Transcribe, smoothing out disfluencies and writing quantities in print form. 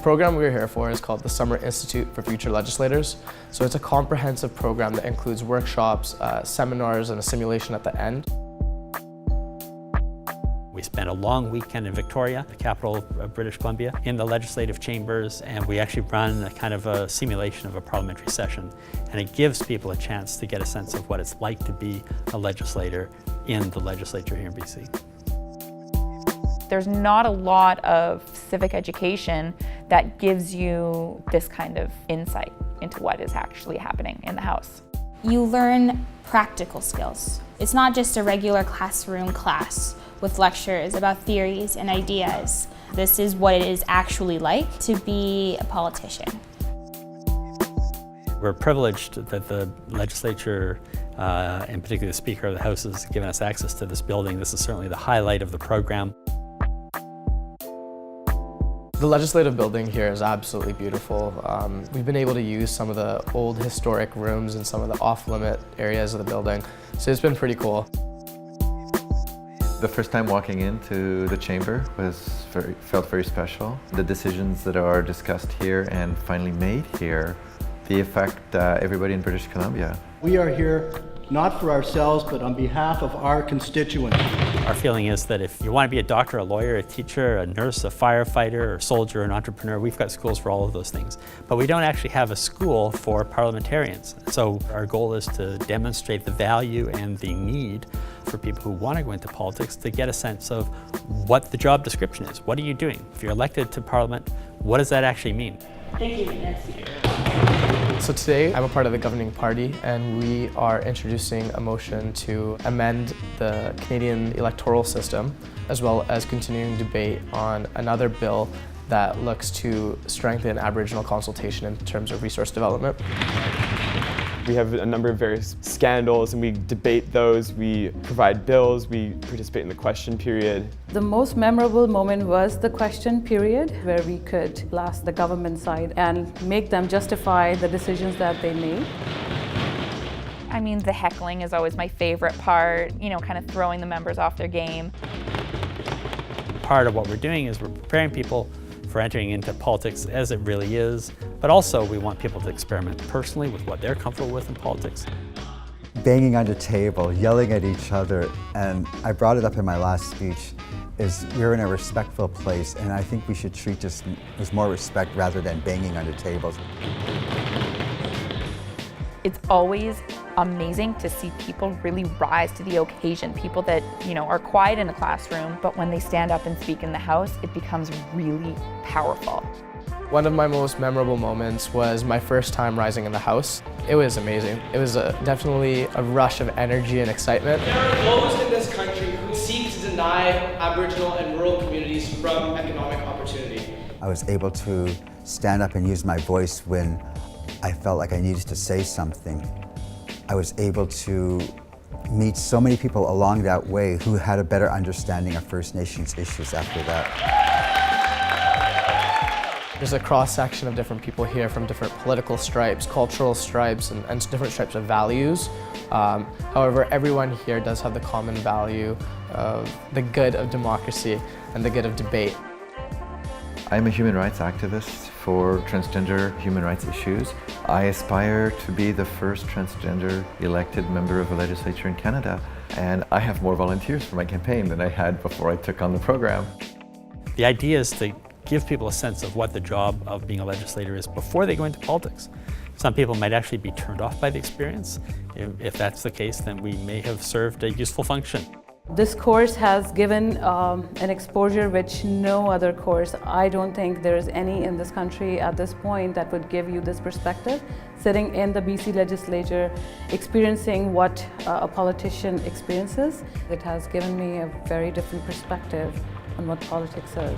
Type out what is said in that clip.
program we're here for is called the Summer Institute for Future Legislators. So it's a comprehensive program that includes workshops, seminars, and a simulation at the end. We spent a long weekend in Victoria, the capital of British Columbia, in the legislative chambers, and we actually run a kind of a simulation of a parliamentary session. And it gives people a chance to get a sense of what it's like to be a legislator in the legislature here in BC. There's not a lot of civic education that gives you this kind of insight into what is actually happening in the House. You learn practical skills. It's not just a regular classroom class with lectures about theories and ideas. This is what it is actually like to be a politician. We're privileged that the legislature, and particularly the Speaker of the House, has given us access to this building. This is certainly the highlight of the program. The legislative building here is absolutely beautiful. We've been able to use some of the old historic rooms and some of the off-limit areas of the building, so it's been pretty cool. The first time walking into the chamber felt very special. The decisions that are discussed here and finally made here, they affect everybody in British Columbia. We are here not for ourselves, but on behalf of our constituents. Our feeling is that if you want to be a doctor, a lawyer, a teacher, a nurse, a firefighter, a soldier, an entrepreneur, we've got schools for all of those things. But we don't actually have a school for parliamentarians. So our goal is to demonstrate the value and the need for people who want to go into politics to get a sense of what the job description is. What are you doing? If you're elected to Parliament, what does that actually mean? Thank you, Nancy. So today I'm a part of the governing party, and we are introducing a motion to amend the Canadian electoral system, as well as continuing debate on another bill that looks to strengthen Aboriginal consultation in terms of resource development. We have a number of various scandals and we debate those, we provide bills, we participate in the question period. The most memorable moment was the question period, where we could blast the government side and make them justify the decisions that they made. I mean, the heckling is always my favorite part, you know, kind of throwing the members off their game. Part of what we're doing is we're preparing people for entering into politics as it really is, but also we want people to experiment personally with what they're comfortable with in politics. Banging on the table, yelling at each other, and I brought it up in my last speech, is we're in a respectful place, and I think we should treat this with more respect rather than banging on the tables. It's always amazing to see people really rise to the occasion. People that, you know, are quiet in the classroom, but when they stand up and speak in the House, it becomes really powerful. One of my most memorable moments was my first time rising in the House. It was amazing. It was definitely a rush of energy and excitement. There are those in this country who seek to deny Aboriginal and rural communities from economic opportunity. I was able to stand up and use my voice when I felt like I needed to say something. I was able to meet so many people along that way who had a better understanding of First Nations issues after that. There's a cross-section of different people here from different political stripes, cultural stripes, and different stripes of values. However, everyone here does have the common value of the good of democracy and the good of debate. I'm a human rights activist for transgender human rights issues. I aspire to be the first transgender elected member of a legislature in Canada, and I have more volunteers for my campaign than I had before I took on the program. The idea is to give people a sense of what the job of being a legislator is before they go into politics. Some people might actually be turned off by the experience. If that's the case, then we may have served a useful function. This course has given an exposure which no other course, I don't think there is any in this country at this point that would give you this perspective. Sitting in the BC legislature, experiencing what a politician experiences, it has given me a very different perspective on what politics is.